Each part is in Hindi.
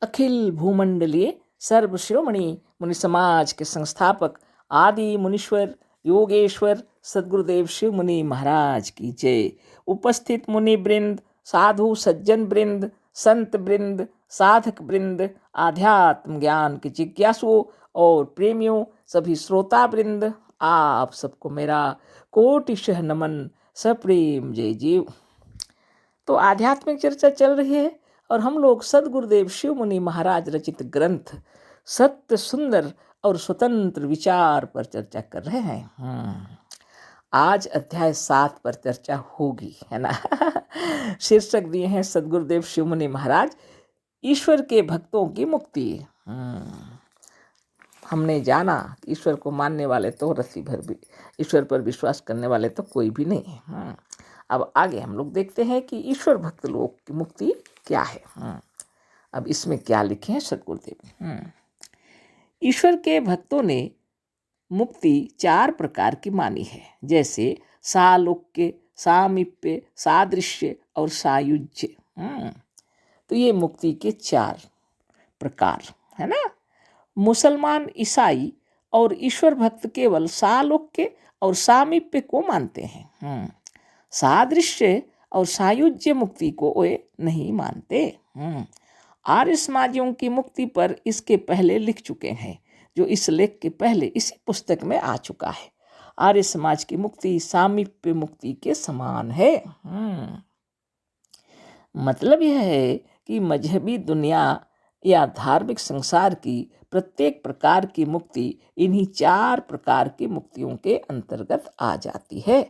अखिल भूमंडलीय सर्व शिरोमणि मुनि समाज के संस्थापक आदि मुनीश्वर योगेश्वर सद्गुरुदेव शिव मुनि महाराज की जय। उपस्थित मुनि वृंद, साधु सज्जन वृंद, संत वृंद, साधक वृंद, आध्यात्म ज्ञान के जिज्ञासुओं और प्रेमियों, सभी श्रोता वृंद, आप सबको मेरा कोटिशः नमन, सप्रेम जय जीव। तो आध्यात्मिक चर्चा चल रही है और हम लोग सद्गुरुदेव शिव मुनि महाराज रचित ग्रंथ सत्य सुंदर और स्वतंत्र विचार पर चर्चा कर रहे हैं। आज अध्याय 7 पर चर्चा होगी, है ना। शीर्षक दिए हैं सद्गुरुदेव शिव मुनि महाराज, ईश्वर के भक्तों की मुक्ति। हमने जाना कि ईश्वर को मानने वाले तो रस्सी भर भी, ईश्वर पर विश्वास करने वाले तो कोई भी नहीं है। अब आगे हम लोग देखते हैं कि ईश्वर भक्त लोग की मुक्ति क्या है। अब इसमें क्या लिखे हैं सद्गुरुदेव। ईश्वर के भक्तों ने मुक्ति 4 प्रकार की मानी है, जैसे सालोक्य, सामीप्य, सादृश्य और सायुज्य। तो ये मुक्ति के 4 प्रकार है ना। मुसलमान, ईसाई और ईश्वर भक्त केवल सालोक्य और सामीप्य को मानते हैं। सादृश्य और सायुज्य मुक्ति को वे नहीं मानते। आर्य समाजियों की मुक्ति पर इसके पहले लिख चुके हैं, जो इस लेख के पहले इसी पुस्तक में आ चुका है। आर्य समाज की मुक्ति सामीप्य मुक्ति के समान है। मतलब यह है कि मजहबी दुनिया या धार्मिक संसार की प्रत्येक प्रकार की मुक्ति इन्हीं 4 प्रकार की मुक्तियों के अंतर्गत आ जाती है।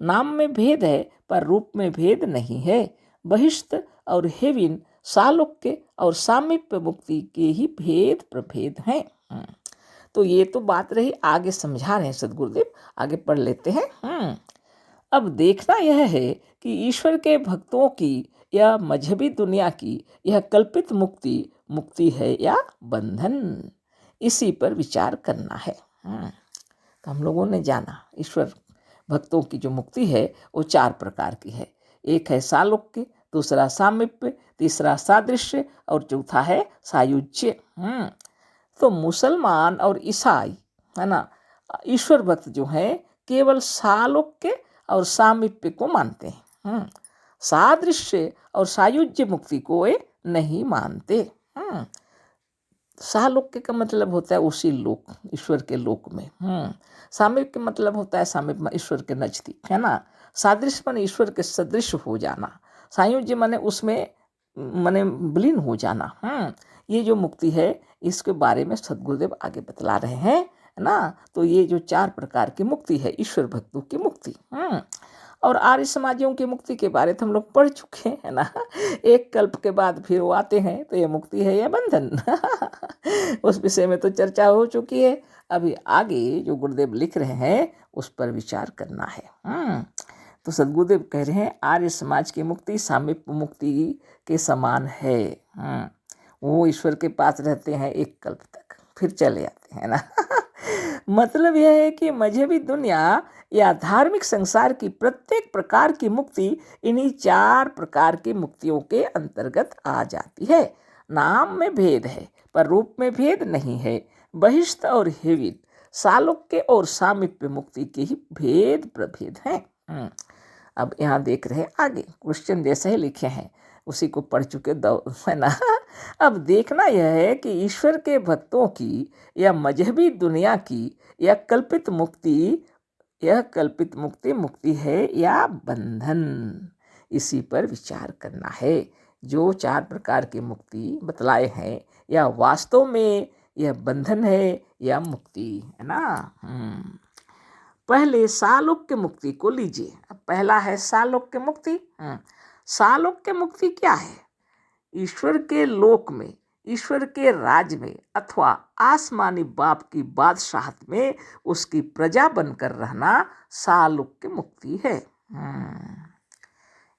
नाम में भेद है पर रूप में भेद नहीं है। बहिष्ठ और हेविन, सालोक्य और सामीप्य मुक्ति के ही भेद प्रभेद हैं। तो ये तो बात रही, आगे समझा रहे हैं सद्गुरुदेव, आगे पढ़ लेते हैं। अब देखना यह है कि ईश्वर के भक्तों की या मजहबी दुनिया की यह कल्पित मुक्ति मुक्ति है या बंधन, इसी पर विचार करना है। तो हम लोगों ने जाना ईश्वर भक्तों की जो मुक्ति है वो 4 प्रकार की है। एक है सालोक्य, दूसरा सामीप्य, तीसरा सादृश्य और चौथा है सायुज्य। तो मुसलमान और ईसाई, है ना, ईश्वर भक्त जो हैं केवल सालोक्य और सामीप्य को मानते हैं। सादृश्य और सायुज्य मुक्ति को वे नहीं मानते। सालोक्य का मतलब होता है उसी लोक, ईश्वर के लोक में। सामीप्य का मतलब होता है सामीप्य ईश्वर के नजदीक, है ना। सादृश्य माने ईश्वर के सदृश हो जाना, सायुज्य माने उसमें माने विलीन हो जाना। ये जो मुक्ति है इसके बारे में सद्गुरुदेव आगे बतला रहे हैं, है ना। तो ये जो 4 प्रकार की मुक्ति है ईश्वर भक्तों की मुक्ति। और आर्य समाजियों की मुक्ति के बारे में हम लोग पढ़ चुके हैं ना। एक कल्प के बाद फिर वो आते हैं, तो ये मुक्ति है या बंधन। उस विषय में तो चर्चा हो चुकी है। अभी आगे जो गुरुदेव लिख रहे हैं उस पर विचार करना है। तो सद्गुरुदेव कह रहे हैं आर्य समाज की मुक्ति सामीप्य मुक्ति के समान है। वो ईश्वर के पास रहते हैं एक कल्प तक, फिर चले आते हैं ना। मतलब यह है कि मजहबी दुनिया या धार्मिक संसार की प्रत्येक प्रकार की मुक्ति इन्हीं 4 प्रकार की मुक्तियों के अंतर्गत आ जाती है। नाम में भेद है पर रूप में भेद नहीं है। बहिष्ठ और हेविन, सालोक्य और सामीप्य मुक्ति के ही भेद प्रभेद हैं। अब यहाँ देख रहे हैं आगे क्वेश्चन जैसे ही लिखे हैं उसी को पढ़ चुके है ना। अब देखना यह है कि ईश्वर के भक्तों की या मजहबी दुनिया की यह कल्पित मुक्ति मुक्ति है या बंधन, इसी पर विचार करना है। जो 4 प्रकार की मुक्ति बतलाए हैं या वास्तव में यह बंधन है या मुक्ति, है ना। पहले सालोक्य मुक्ति को लीजिए। अब पहला है सालोक्य मुक्ति। सालोक्य मुक्ति क्या है? ईश्वर के लोक में, ईश्वर के राज में अथवा आसमानी बाप की बादशाहत में उसकी प्रजा बनकर रहना सालोक्य मुक्ति है।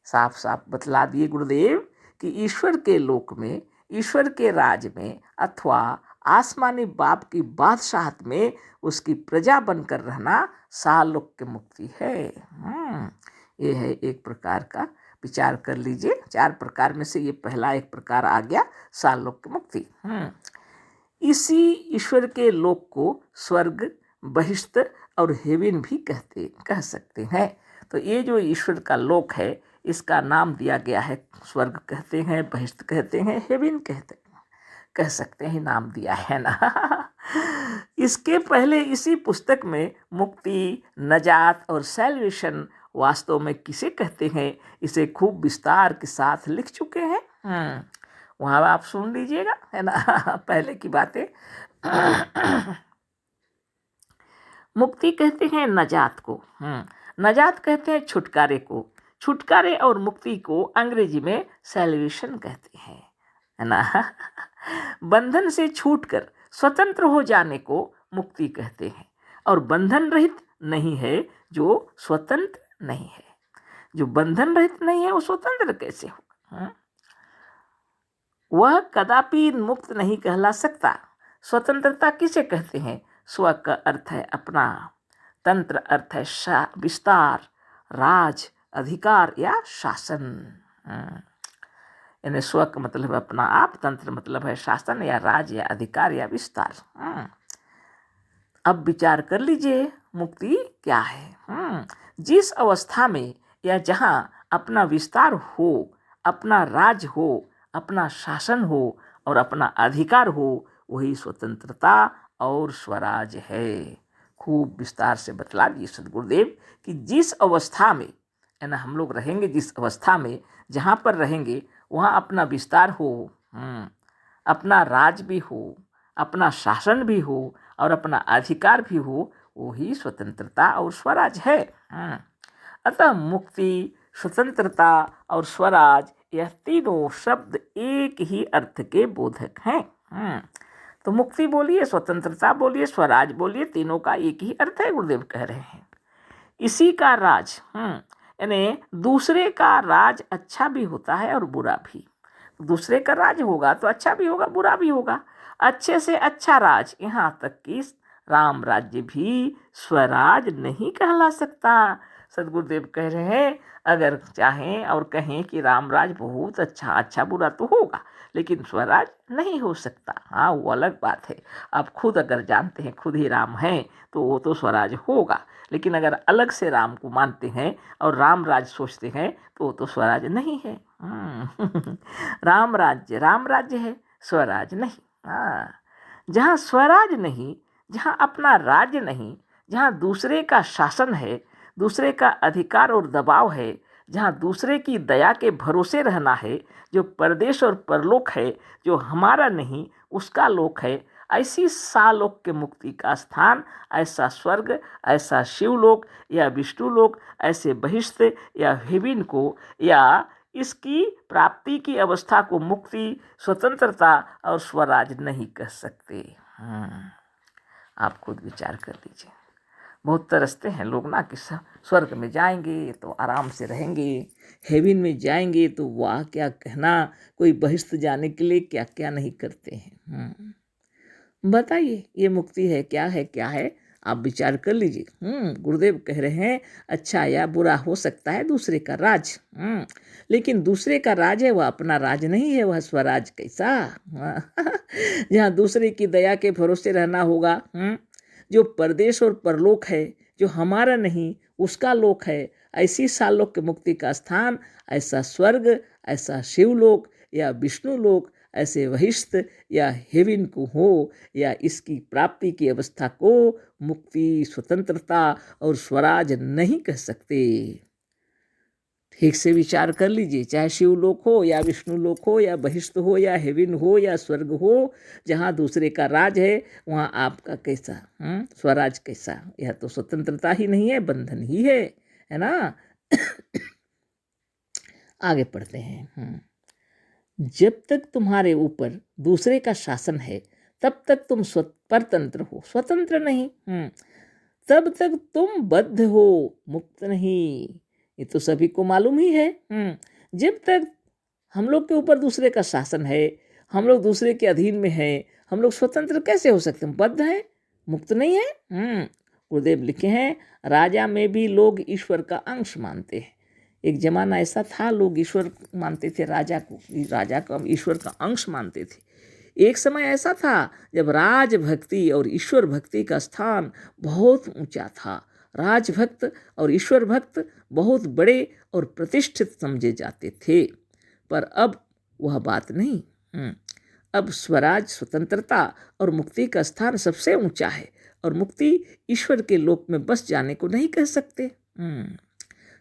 साफ साफ बतला दिए गुरुदेव कि ईश्वर के लोक में, ईश्वर के राज में अथवा आसमानी बाप की बादशाहत में उसकी प्रजा बनकर रहना सालोक्य मुक्ति है। ये है एक प्रकार का विचार कर लीजिए। 4 प्रकार में से ये पहला एक प्रकार आ गया, सालोक की मुक्ति। इसी ईश्वर के लोक को स्वर्ग, बहिष्त और हेवन भी कह सकते हैं। तो ये जो ईश्वर का लोक है, इसका नाम दिया गया है, स्वर्ग कहते हैं, बहिष्त कहते हैं, हेवन कहते हैं, कह सकते हैं, नाम दिया है ना। इसके पहले इसी पुस्तक में मुक्ति, नजात और सैल्वेशन वास्तव में किसे कहते हैं, इसे खूब विस्तार के साथ लिख चुके हैं। वहाँ आप सुन लीजिएगा, है ना, पहले की बातें। मुक्ति कहते हैं नजात को, नजात कहते हैं छुटकारे को, छुटकारे और मुक्ति को अंग्रेजी में सैल्वेशन कहते हैं, है ना। बंधन से छूटकर स्वतंत्र हो जाने को मुक्ति कहते हैं, और बंधन रहित नहीं है जो स्वतंत्र नहीं है। जो बंधन रहित नहीं है वो स्वतंत्र कैसे होगा? वह कदापि मुक्त नहीं कहला सकता। स्वतंत्रता किसे कहते हैं? स्व का अर्थ है अपना, तंत्र अर्थ है विस्तार, राज, अधिकार या शासन। यानी स्व का मतलब है अपना आप, तंत्र मतलब है शासन या राज या अधिकार या विस्तार। अब विचार कर लीजिए मुक्ति क्या है। जिस अवस्था में या जहाँ अपना विस्तार हो, अपना राज हो, अपना शासन हो और अपना अधिकार हो, वही स्वतंत्रता और स्वराज है। खूब विस्तार से बतला दिए सदगुरुदेव कि जिस अवस्था में, है ना, हम लोग रहेंगे, जिस अवस्था में जहाँ पर रहेंगे वहाँ अपना विस्तार हो, अपना राज भी हो, अपना शासन भी हो और अपना अधिकार भी हो, वही स्वतंत्रता और स्वराज है। अतः मुक्ति, स्वतंत्रता और स्वराज, यह तीनों शब्द एक ही अर्थ के बोधक हैं। तो मुक्ति बोलिए, स्वतंत्रता बोलिए, स्वराज बोलिए, तीनों का एक ही अर्थ है, गुरुदेव कह रहे हैं। इसी का राज, यानी दूसरे का राज अच्छा भी होता है और बुरा भी। दूसरे का राज होगा तो अच्छा भी होगा, बुरा भी होगा। अच्छे से अच्छा राज, यहाँ तक कि राम राज्य भी स्वराज नहीं कहला सकता। सदगुरुदेव कह रहे हैं अगर चाहें और कहें कि राम राज बहुत अच्छा, अच्छा बुरा तो होगा, लेकिन स्वराज नहीं हो सकता। हाँ, वो अलग बात है। आप खुद अगर जानते हैं खुद ही राम हैं तो वो तो स्वराज होगा, लेकिन अगर अलग से राम को मानते हैं और राम राज सोचते हैं तो वो तो स्वराज नहीं है। राम राज्य है, स्वराज नहीं। जहाँ स्वराज नहीं, जहाँ अपना राज्य नहीं, जहाँ दूसरे का शासन है, दूसरे का अधिकार और दबाव है, जहाँ दूसरे की दया के भरोसे रहना है, जो परदेश और परलोक है, जो हमारा नहीं उसका लोक है, ऐसी सालोक के मुक्ति का स्थान, ऐसा स्वर्ग, ऐसा शिवलोक या विष्णुलोक, ऐसे बहिष्ठ या हेवन को या इसकी प्राप्ति की अवस्था को मुक्ति, स्वतंत्रता और स्वराज नहीं कह सकते। आप खुद विचार कर लीजिए। बहुत तरसते हैं लोग ना कि स्वर्ग में जाएंगे तो आराम से रहेंगे, हेवन में जाएंगे तो वाह क्या कहना, कोई बहिष्ठ जाने के लिए क्या क्या नहीं करते हैं। बताइए ये मुक्ति है क्या है, क्या है? आप विचार कर लीजिए। गुरुदेव कह रहे हैं अच्छा या बुरा हो सकता है दूसरे का राज, लेकिन दूसरे का राज है वह अपना राज नहीं है, वह स्वराज कैसा। जहाँ दूसरे की दया के भरोसे रहना होगा, जो परदेश और परलोक है, जो हमारा नहीं उसका लोक है, ऐसी सालोक के मुक्ति का स्थान, ऐसा स्वर्ग, ऐसा शिवलोक या विष्णुलोक, ऐसे वहिष्ठ या हेवन को हो या इसकी प्राप्ति की अवस्था को मुक्ति, स्वतंत्रता और स्वराज नहीं कह सकते। ठीक से विचार कर लीजिए, चाहे शिवलोक हो या विष्णुलोक हो या बहिष्ठ हो या हेवन हो या स्वर्ग हो, जहाँ दूसरे का राज है वहाँ आपका कैसा स्वराज कैसा? यह तो स्वतंत्रता ही नहीं है, बंधन ही है ना। आगे पढ़ते हैं। जब तक तुम्हारे ऊपर दूसरे का शासन है तब तक तुम परतंत्र हो, स्वतंत्र नहीं। तब तक तुम बद्ध हो, मुक्त नहीं। ये तो सभी को मालूम ही है। जब तक हम लोग के ऊपर दूसरे का शासन है, हम लोग दूसरे के अधीन में हैं, हम लोग स्वतंत्र कैसे हो सकते हैं? बद्ध हैं, मुक्त नहीं है। गुरुदेव लिखे हैं राजा में भी लोग ईश्वर का अंश मानते हैं। एक जमाना ऐसा था, लोग ईश्वर मानते थे राजा को ईश्वर का अंश मानते थे। एक समय ऐसा था जब राजभक्ति और ईश्वर भक्ति का स्थान बहुत ऊंचा था। राजभक्त और ईश्वर भक्त बहुत बड़े और प्रतिष्ठित समझे जाते थे, पर अब वह बात नहीं। अब स्वराज, स्वतंत्रता और मुक्ति का स्थान सबसे ऊंचा है, और मुक्ति ईश्वर के लोक में बस जाने को नहीं कह सकते।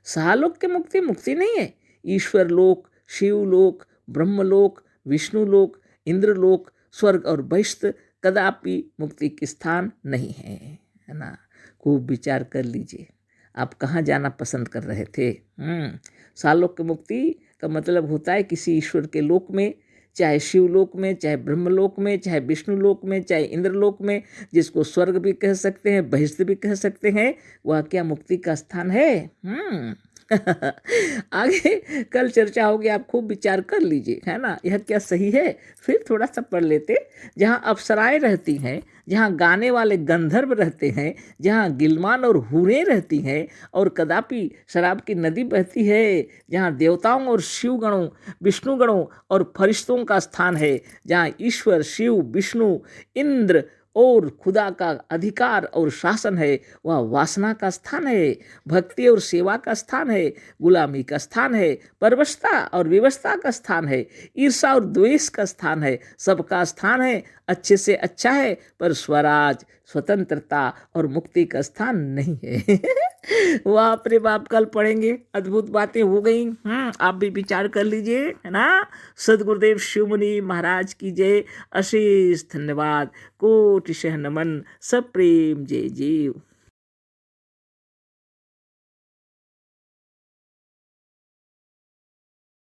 सहालोक की मुक्ति मुक्ति नहीं है। ईश्वर लोक, शिवलोक, ब्रह्मलोक, विष्णुलोक, इंद्रलोक, स्वर्ग और बहिष्ठ कदापि मुक्ति के स्थान नहीं है ना। खूब विचार कर लीजिए, आप कहाँ जाना पसंद कर रहे थे। सहालोक की मुक्ति का मतलब होता है किसी ईश्वर के लोक में, चाहे शिवलोक में, चाहे ब्रह्मलोक में, चाहे विष्णुलोक में, चाहे इंद्रलोक में, जिसको स्वर्ग भी कह सकते हैं, बहिष्ठ भी कह सकते हैं, वह क्या मुक्ति का स्थान है? आगे कल चर्चा होगी, आप खूब विचार कर लीजिए, है ना, यह क्या सही है। फिर थोड़ा सा पढ़ लेते। जहाँ अप्सराएं रहती हैं, जहाँ गाने वाले गंधर्व रहते हैं, जहाँ गिलमान और हूरें रहती हैं, और कदापि शराब की नदी बहती है, जहाँ देवताओं और शिवगणों, विष्णुगणों और फरिश्तों का स्थान है, जहाँ ईश्वर, शिव, विष्णु, इंद्र और खुदा का अधिकार और शासन है, वह वासना का स्थान है, भक्ति और सेवा का स्थान है, गुलामी का स्थान है, परवशता और विवशता का स्थान है, ईर्षा और द्वेष का स्थान है, सबका स्थान है, अच्छे से अच्छा है, पर स्वराज, स्वतंत्रता और मुक्ति का स्थान नहीं है। बाप रे बाप, कल पढ़ेंगे, अद्भुत बातें हो गई। आप भी विचार कर लीजिए, है ना। सदगुरुदेव शिव मुनि महाराज की जय। अशेष धन्यवाद, कोटि शह नमन, सब प्रेम, जय जीव।